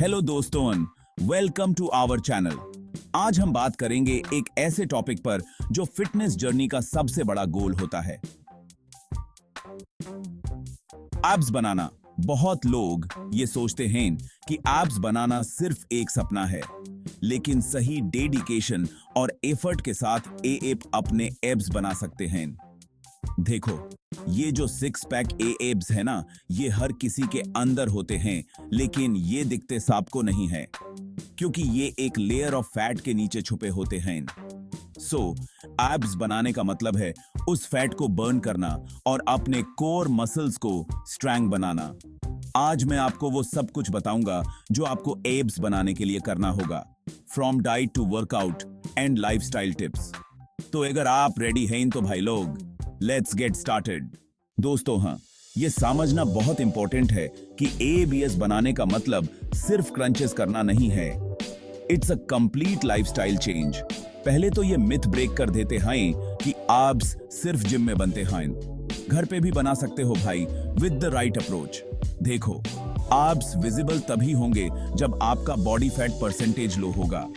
Hello दोस्तों, welcome to our channel. आज हम बात करेंगे एक ऐसे टॉपिक पर जो फिटनेस जर्नी का सबसे बड़ा गोल होता है, एब्स बनाना। बहुत लोग ये सोचते हैं कि एब्स बनाना सिर्फ एक सपना है, लेकिन सही डेडिकेशन और एफर्ट के साथ आप अपने एब्स बना सकते हैं। देखो, ये जो सिक्स पैक एब्स है ना, ये हर किसी के अंदर होते हैं, लेकिन ये दिखते सबको नहीं है, क्योंकि ये एक लेयर ऑफ फैट के नीचे छुपे होते हैं। एब्स बनाने का मतलब है उस फैट को बर्न करना और अपने कोर मसल्स को स्ट्रॉन्ग बनाना। आज मैं आपको वो सब कुछ बताऊंगा जो आपको एब्स बनाने के लिए करना होगा, from diet to workout and lifestyle tips. तो अगर आप रेडी हैं तो भाई लोग, लेट्स गेट स्टार्टेड। दोस्तों, ये समझना बहुत इंपॉर्टेंट है कि एबीएस बनाने का मतलब सिर्फ क्रंचेस करना नहीं है। It's a complete lifestyle change. पहले तो ये मिथ ब्रेक कर देते हैं कि एब्स सिर्फ जिम में बनते हैं। घर पे भी बना सकते हो भाई, विद द राइट अप्रोच। देखो, एब्स विजिबल तभी होंगे जब आपका बॉडी फैट परसेंटेज लो होगा,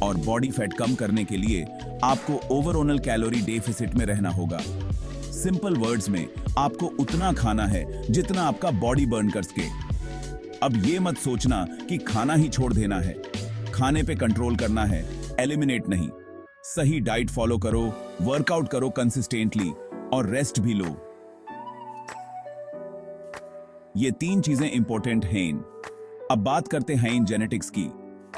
और बॉडी फैट कम करने के लिए आपको ओवरऑल कैलोरी डेफिसिट में रहना होगा। सिंपल वर्ड्स में, आपको उतना खाना है जितना आपका बॉडी बर्न कर सके। अब ये मत सोचना कि खाना ही छोड़ देना है। खाने पे कंट्रोल करना है, एलिमिनेट नहीं। सही डाइट फॉलो करो, वर्कआउट करो कंसिस्टेंटली, और रेस्ट भी लो। ये तीन चीजें इंपॉर्टेंट हैं। अब बात करते हैं जेनेटिक्स की।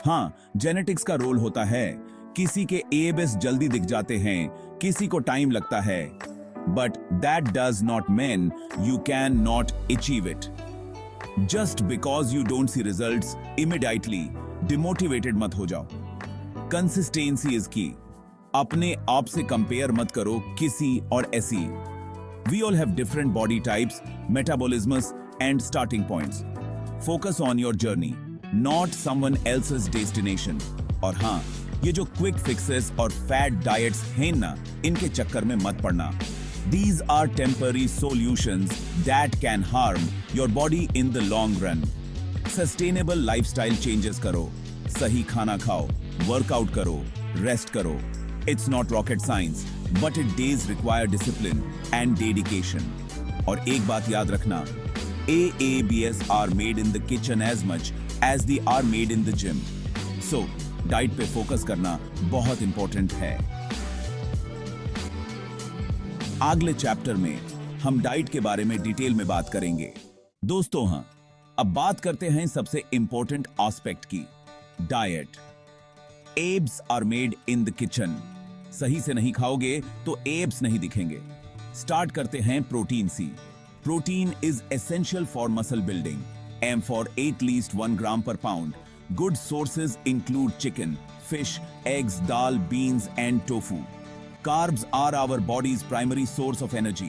हाँ, जेनेटिक्स का रोल होता है। किसी के एबीएस जल्दी दिख जाते हैं, किसी को टाइम लगता है, but that does not mean you can not achieve it. Just because you don't see results immediately demotivated मत हो जाओ। कंसिस्टेंसी इज की। अपने आप से कंपेयर मत करो किसी और ऐसी। We all have different body types, metabolisms and starting points. Focus on your journey, not someone else's destination. और हाँ, ये जो क्विक फिक्सेस और फैट डाइट्स हैं ना, इनके चक्कर में मत पड़ना। These are temporary solutions that can harm your body in the long run. Sustainable lifestyle changes करो, सही खाना खाओ, वर्कआउट करो, रेस्ट करो। It's not rocket science, but it does require discipline and dedication. और एक बात याद रखना, AABS are made in the kitchen as much as they are made in the gym. So, diet पे फोकस करना बहुत इंपॉर्टेंट है। अगले चैप्टर में हम डाइट के बारे में डिटेल में बात करेंगे। दोस्तों, अब बात करते हैं सबसे इंपॉर्टेंट एस्पेक्ट की, diet. Abs are made in the kitchen. सही से नहीं खाओगे तो एब्स नहीं दिखेंगे। स्टार्ट करते हैं प्रोटीन से। Protein is essential for muscle building. Aim for at least 1 gram per pound. Good sources include chicken, fish, eggs, dal, beans, and tofu. Carbs are our body's primary source of energy.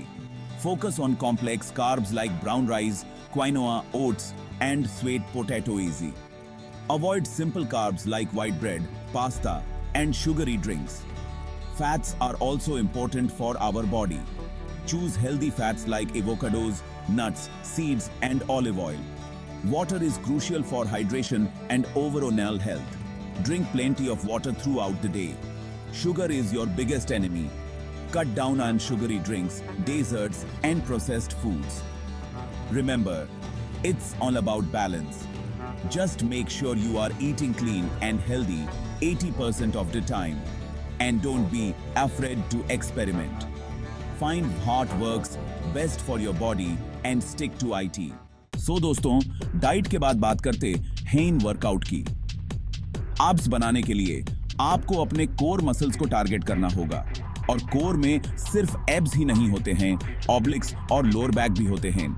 Focus on complex carbs like brown rice, quinoa, oats, and sweet potato easy. Avoid simple carbs like white bread, pasta, and sugary drinks. Fats are also important for our body. Choose healthy fats like avocados, nuts, seeds, and olive oil. Water is crucial for hydration and overall health. Drink plenty of water throughout the day. Sugar is your biggest enemy. Cut down on sugary drinks, desserts, and processed foods. Remember, it's all about balance. Just make sure you are eating clean and healthy 80% of the time. And don't be afraid to experiment. Find what works best for your body and stick to it. दोस्तों, diet के बाद बात करते हैं workout की। Abs बनाने के लिए आपको अपने कोर मसल्स को टारगेट करना होगा, और कोर में सिर्फ एब्स ही नहीं होते हैं, ऑब्लिक्स और लोअर बैक भी होते हैं।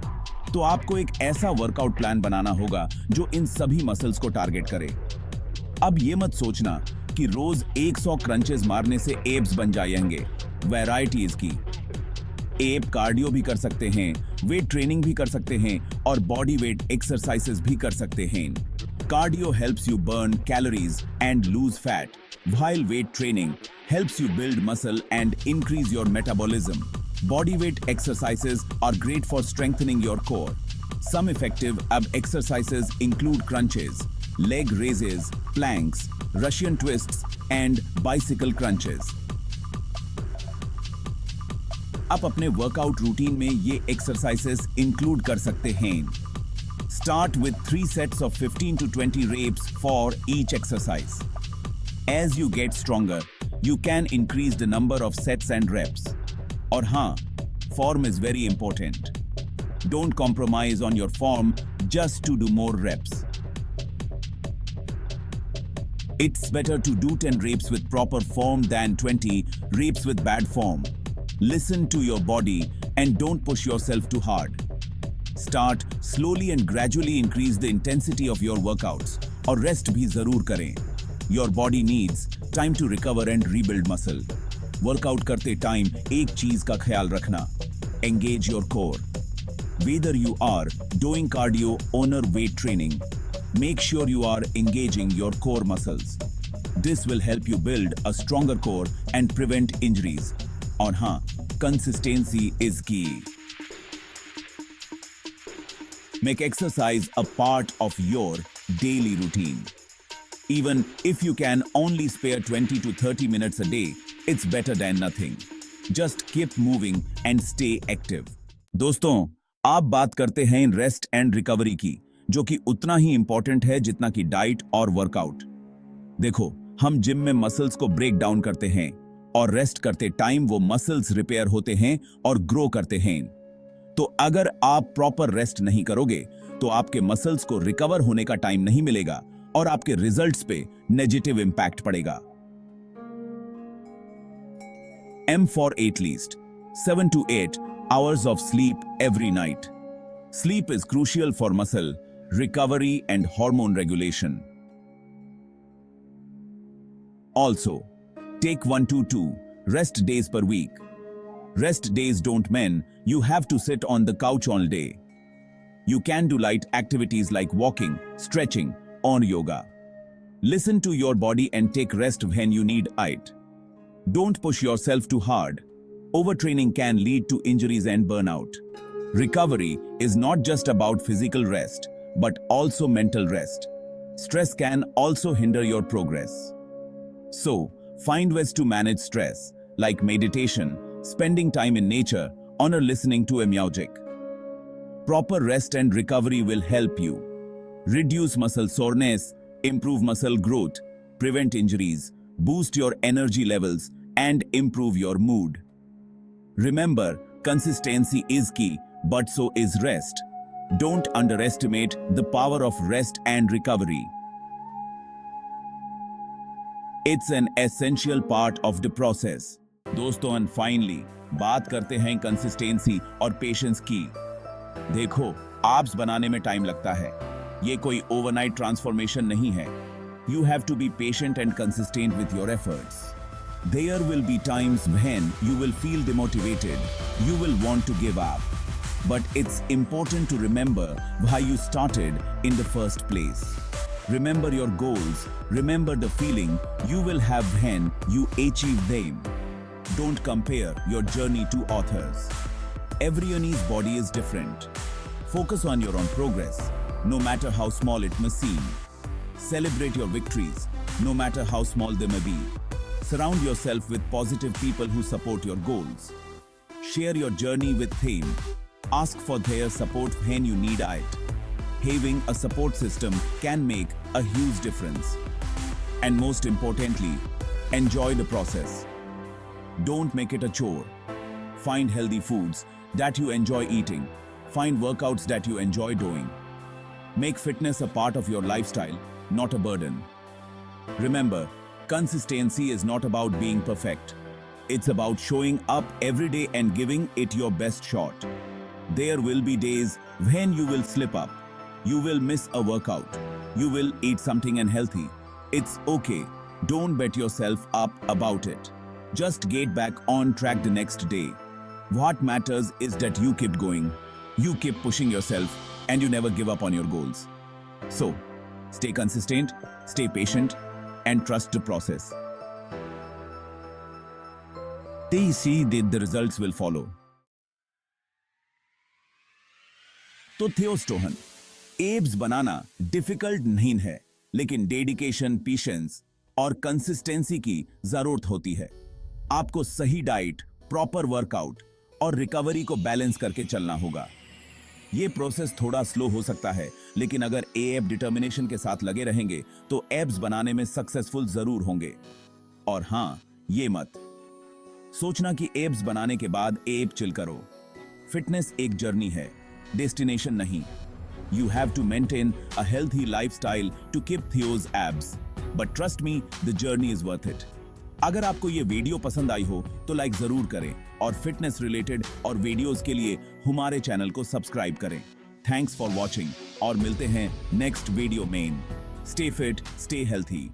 तो आपको एक ऐसा वर्कआउट प्लान बनाना होगा जो इन सभी मसल्स को टारगेट करे। अब ये मत सोचना कि रोज 100 क्रंचेस मारने से एब्स बन जाएंगे। वैरायटीज की। एब कार्डियो भी कर सकते हैं, वेट ट्रेनिंग भी कर सकते हैं, और बॉडी वेट एक्सरसाइजेस भी कर सकते हैं। Cardio helps you burn calories and loose fat, while weight training helps you build muscle and increase your metabolism. Body weight exercises are great for strengthening your core. Some effective ab exercises include crunches, leg raises, planks, Russian twists, and bicycle crunches. आप अपने workout routine में ये exercises include कर सकते हैं. Start with 3 sets of 15 to 20 reps for each exercise. As you get stronger, you can increase the number of sets and reps. और हाँ, form is very important. Don't compromise on your form just to do more reps. It's better to do 10 reps with proper form than 20 reps with bad form. Listen to your body and don't push yourself too hard. Start slowly and gradually increase the intensity of your workouts. और rest भी जरूर करें. Your body needs time to recover and rebuild muscle. Workout करते time एक चीज का ख्याल रखना. Engage your core. Whether you are doing cardio or weight training, make sure you are engaging your core muscles. This will help you build a stronger core and prevent injuries. और हाँ, consistency is key. Make exercise a part of your daily routine. Even if you can only spare 20 to 30 minutes a day, it's better than nothing. Just keep moving and stay active. दोस्तों, आप बात करते हैं rest and recovery की, जो कि उतना ही important है जितना कि डाइट और वर्कआउट. देखो, हम जिम में मसल्स को ब्रेक डाउन करते हैं और रेस्ट करते टाइम वो मसल्स रिपेयर होते हैं और ग्रो करते हैं. तो अगर आप प्रॉपर रेस्ट नहीं करोगे तो आपके मसल्स को रिकवर होने का टाइम नहीं मिलेगा और आपके रिजल्ट्स पे नेगेटिव इंपैक्ट पड़ेगा. M for at least 7 to 8 hours of sleep every night. Sleep is crucial for muscle recovery and hormone regulation. Also, take 1 to 2 rest days per week. Rest days don't mean you have to sit on the couch all day. You can do light activities like walking, stretching, or yoga. Listen to your body and take rest when you need it. Don't push yourself too hard. Overtraining can lead to injuries and burnout. Recovery is not just about physical rest, but also mental rest. Stress can also hinder your progress. So, find ways to manage stress, like meditation, spending time in nature, or listening to a music. Proper rest and recovery will help you reduce muscle soreness, improve muscle growth, prevent injuries, boost your energy levels, and improve your mood. Remember, consistency is key, but so is rest. Don't underestimate the power of rest and recovery. It's an essential part of the process. दोस्तों, and finally, बात करते हैं consistency और patience की. देखो, abs बनाने में time लगता है. ये कोई ओवरनाइट ट्रांसफॉर्मेशन नहीं है. You have to be patient and consistent with your efforts. There will be times when you will feel demotivated. You will want to give up. But it's important to remember why you started in the first place. Remember your goals. Remember the feeling you will have when you achieve them. Don't compare your journey to others. Everyone's body is different. Focus on your own progress, no matter how small it may seem. Celebrate your victories, no matter how small they may be. Surround yourself with positive people who support your goals. Share your journey with them. Ask for their support when you need it. Having a support system can make a huge difference. And most importantly, enjoy the process. Don't make it a chore. Find healthy foods that you enjoy eating. Find workouts that you enjoy doing. Make fitness a part of your lifestyle, not a burden. Remember, consistency is not about being perfect. It's about showing up every day and giving it your best shot. There will be days when you will slip up. You will miss a workout. You will eat something unhealthy. It's okay. Don't beat yourself up about it. Just get back on track the next day. What matters is that you keep going. You keep pushing yourself and you never give up on your goals. So, stay consistent, stay patient, and trust the process. They see that the results will follow. तो थियोस्टोहन, abs बनाना difficult नहीं है, लेकिन dedication, patience और consistency की जरूरत होती है। आपको सही डाइट, प्रॉपर वर्कआउट और रिकवरी को बैलेंस करके चलना होगा। ये प्रोसेस थोड़ा स्लो हो सकता है, लेकिन अगर एएफ डिटर्मिनेशन के साथ लगे रहेंगे तो एब्स बनाने में सक्सेसफुल जरूर होंगे। और हां, ये मत सोचना कि एब्स बनाने के बाद एब चिल करो। फिटनेस एक जर्नी है, डेस्टिनेशन नहीं। You have to maintain a healthy lifestyle to keep those abs. But trust me, the journey is worth it. अगर आपको ये वीडियो पसंद आई हो तो लाइक जरूर करें और फिटनेस रिलेटेड और वीडियोस के लिए हमारे चैनल को सब्सक्राइब करें। थैंक्स फॉर वॉचिंग और मिलते हैं नेक्स्ट वीडियो में। Stay fit, stay healthy.